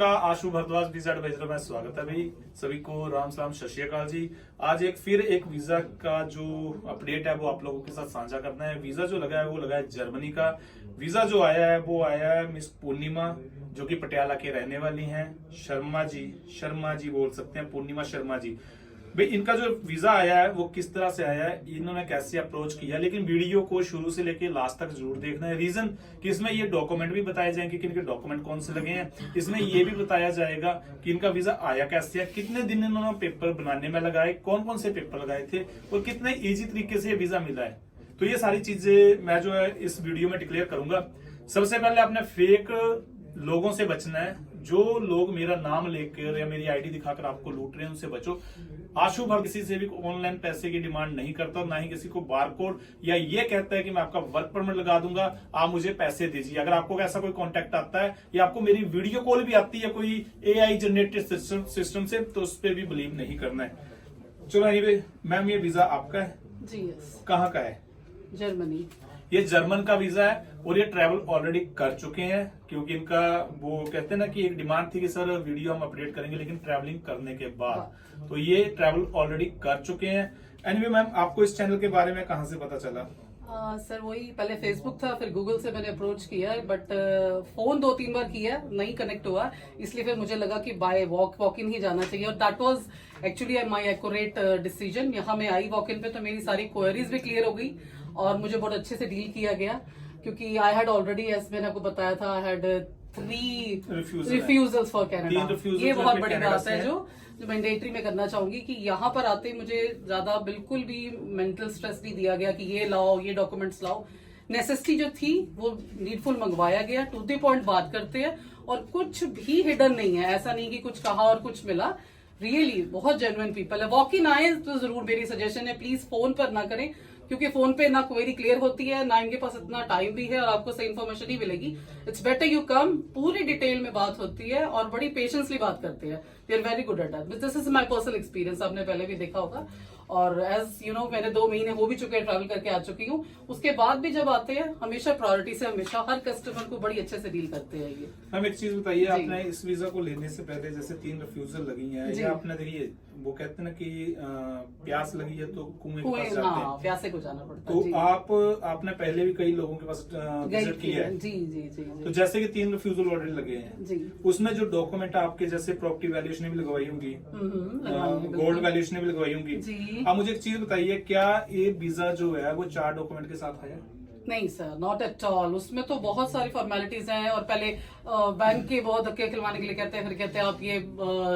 का आशु Bhardwaj visa adviser में स्वागत है भाई सभी को। राम सलाम सत श्री अकाल जी। आज फिर एक वीजा का जो अपडेट है वो आप लोगों के साथ साझा करना है। वीजा जो लगा है वो लगा है जर्मनी का। वीजा जो आया है वो आया है मिस पूर्णिमा जो कि पटियाला के रहने वाली हैं। शर्मा जी बोल सकते हैं, पूर्णिमा शर्मा जी। भाई इनका जो वीजा आया है वो किस तरह से आया है, इन्होंने कैसे अप्रोच किया, लेकिन वीडियो को शुरू से लेके लास्ट तक जरूर देखना है। रीजन कि इसमें ये डॉक्यूमेंट भी बताए जाएंगे कि इनके डॉक्यूमेंट कौन से लगे हैं। इसमें ये भी बताया जाएगा कि इनका वीजा आया कैसे है, कितने दिन इन्होंने पेपर बनाने में लगाए, कौन कौन से पेपर लगाए थे और कितने ईजी तरीके से ये वीजा मिला है। तो ये सारी चीजें मैं जो है इस वीडियो में डिक्लेयर करूंगा। सबसे पहले आपने फेक लोगों से बचना है। जो लोग मेरा नाम लेकर या मेरी आईडी दिखाकर आपको लूट रहे हैं उनसे बचो। आशु भर किसी से भी ऑनलाइन पैसे की डिमांड नहीं करता, ना ही किसी को बारकोड या ये कहता है कि मैं आपका वर्क परमिट लगा दूंगा, आप मुझे पैसे दीजिए। अगर आपको ऐसा कोई कांटेक्ट आता है या आपको मेरी वीडियो कॉल भी आती है कोई एआई जनरेटेड सिस्टम से, तो उस पर भी बिलीव नहीं करना है। चलो एनीवे मैम, ये वीजा आपका है जी? यस। कहाँ का है? जर्मनी। ये जर्मन का वीजा है और ये ट्रैवल ऑलरेडी कर चुके हैं, क्योंकि इनका वो कहते हैं ना कि एक डिमांड थी कि सर वीडियो हम अपडेट करेंगे लेकिन ट्रैवलिंग करने के बाद, तो ये ट्रैवल ऑलरेडी कर चुके हैं। एनीवे मैम, आपको इस चैनल के बारे में कहाँ से पता चला? सर वही पहले फेसबुक था, फिर गूगल से मैंने अप्रोच किया, बट फोन 2-3 बार किया, नहीं कनेक्ट हुआ। इसलिए फिर मुझे लगा कि बाय वॉक इन ही जाना चाहिए और that was actually my accurate decision. यहाँ मैं आई वॉक इन पे तो मेरी सारी क्वेरीज भी क्लियर हो गई और मुझे बहुत अच्छे से डील किया गया, क्योंकि आई हैड ऑलरेडी, एज मैंने आपको बताया था, I had 3 refusals for Canada. ये बहुत बड़ी बात है जो मैंडेटरी में करना चाहूंगी कि यहाँ पर आते ही मुझे ज्यादा बिल्कुल भी मेंटल स्ट्रेस नहीं दिया गया कि ये लाओ, ये डॉक्यूमेंट्स लाओ। नेसेसिटी जो थी वो नीडफुल मंगवाया गया, टू द पॉइंट बात करते हैं और कुछ भी हिडन नहीं है। ऐसा नहीं कि कुछ कहा और कुछ मिला। रियली बहुत जेन्युइन पीपल है। वॉक इन आए तो जरूर मेरी सजेशन है प्लीज फोन पर ना करें, क्योंकि फोन पे ना क्वेरी क्लियर होती है, ना इनके पास इतना टाइम भी है और आपको सही इन्फॉर्मेशन ही मिलेगी। इट्स बेटर यू कम, पूरी डिटेल में बात होती है और बड़ी पेशेंसली बात करते हैं। They are very good at that. This is my personal experience, आपने पहले भी देखा होगा। और एज यू नो, मैंने 2 महीने हो भी चुके हैं, ट्रैवल करके आ चुकी हूँ। उसके बाद भी जब आते हैं हमेशा प्रायोरिटी से, हमेशा हर कस्टमर को बड़ी अच्छे से डील करते हैं। ये हम एक चीज बताइए, आपने इस वीजा को लेने से पहले जैसे 3 रिफ्यूजल लगी है, या आपने देखिए वो कहते हैं ना कि प्यास लगी है तो कुएं के पास जाते हैं, प्यासे को जाना पड़ता है। जी। तो आपने पहले भी कई लोगों के पास विजिट किया है। जी जी जी। तो जैसे कि 3 रिफ्यूजल ऑलरेडी लगे हैं जी, उसमें जो डॉक्यूमेंट आपके जैसे प्रॉपर्टी वैल्यूएशन भी लगवाई होंगी, गोल्ड वैल्यूएशन भी लगवाई होंगी जी। आप मुझे एक चीज बताइए, क्या ये वीजा जो है वो 4 डॉक्यूमेंट के साथ आया? नहीं सर, नॉट एट ऑल। उसमें तो बहुत सारी फॉर्मेलिटीज हैं और पहले बैंक के बहुत धक्के खिलवाने के लिए कहते हैं, फिर कहते हैं आप ये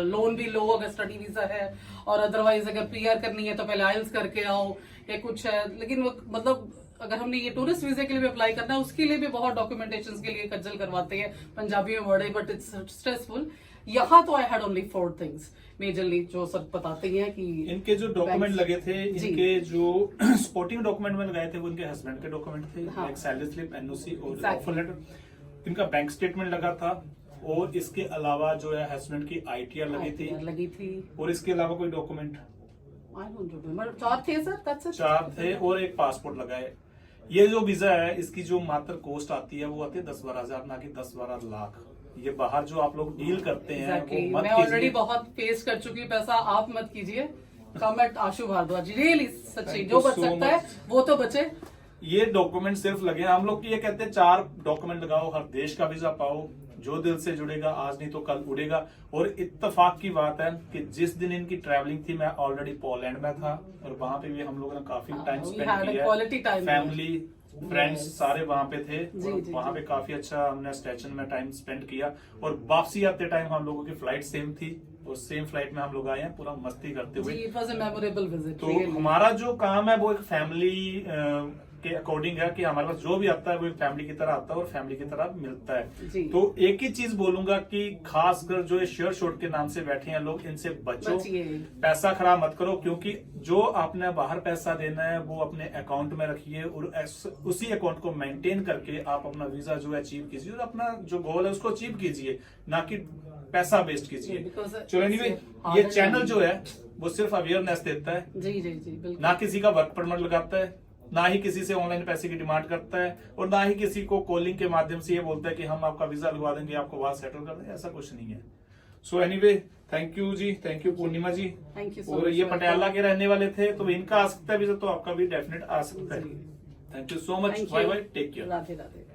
लोन भी लो अगर स्टडी वीजा है, और अदरवाइज अगर पीआर करनी है तो पहले आइल्स करके आओ या कुछ है। लेकिन वो मतलब अगर हमने ये टूरिस्ट वीजा के लिए भी अप्लाई करना है उसके लिए भी बहुत डॉक्यूमेंटेशन के लिए खज्जल करवाते हैं। पंजाबी में वर्ड है बट इट्स स्ट्रेसफुल। यहाँ तो I had only 4 things majorly जो सर बताते हैं कि इनके जो डॉक्यूमेंट लगे थे, इनके जो सपोर्टिंग डॉक्यूमेंट में लगाए थे वो इनके हस्बैंड के डॉक्यूमेंट थे। हाँ। एक सैलरी स्लिप, एनओसी और ऑफर लेटर। इनका बैंक स्टेटमेंट लगा था और इसके अलावा जो है हस्बैंड की आईटीआर लगी थी। और इसके अलावा कोई डॉक्यूमेंट 4 थे सर, that's it। 4 थे और एक पासपोर्ट लगा है। ये जो वीजा है इसकी जो मात्र कॉस्ट आती है वो आती है 10-12 हजार, ना कि 10-12 लाख। ये बाहर जो आप लोग डील करते हैं वो मत मैं ऑलरेडी बहुत फेस कर चुकी हूँ पैसा, आप मत कीजिए। कम एट आशु भारद्वाज, रियली सच्ची, जो बच सकता है वो तो बचे। ये डॉक्यूमेंट सिर्फ लगे हैं। हम लोग ये कहते हैं 4 डॉक्यूमेंट लगाओ, हर देश का वीजा पाओ, जो दिल से जुड़ेगा आज नहीं तो कल उड़ेगा। और इत्तेफाक की बात है कि जिस दिन इनकी ट्रैवलिंग थी मैं ऑलरेडी पोलैंड में था और वहां पे भी हम लोगों ने काफी टाइम स्पेंड किया, फैमिली फ्रेंड्स सारे वहां पे थे। वहां पे काफी अच्छा हमने स्टेशन में टाइम स्पेंड किया और वापसी आते टाइम हम लोगों की फ्लाइट सेम थी और सेम फ्लाइट में हम लोग आए हैं पूरा मस्ती करते हुए। It was a memorable visit. तो हमारा जो काम है वो एक फैमिली के अकॉर्डिंग है कि हमारे पास जो भी आता है वो एक फैमिली की तरह आता है और फैमिली की तरह मिलता है। तो एक ही चीज बोलूंगा कि खासकर जो ये शेयर शॉट के नाम से बैठे हैं लोग, इनसे बचो, पैसा खराब मत करो, क्योंकि जो आपने बाहर पैसा देना है वो अपने अकाउंट में रखिए और उसी अकाउंट को मेंटेन करके आप अपना वीजा जो है अचीव कीजिए और अपना जो गोल है उसको अचीव कीजिए, ना कि पैसा वेस्ट कीजिए। चलो एनीवे, ये चैनल जो है वो सिर्फ अवेयरनेस देता है, जी जी जी, बिल्कुल। ना किसी का वर्क परमिट लगाता है ना ही किसी से ऑनलाइन पैसे की डिमांड करता है और ना ही किसी को कॉलिंग के माध्यम से ये बोलता है कि हम आपका वीजा लगवा देंगे, आपको वहां सेटल कर देंगे, ऐसा कुछ नहीं है। So anyway, thank you ji, thank you Purnima ji. Thank you so और much, ये welcome. पटियाला के रहने वाले थे, तो इनका आ सकता है वीजा, तो आपका भी डेफिनेट आ सकता है। Thank you so much, Thank bye you. Bye, take care. Radhe Radhe.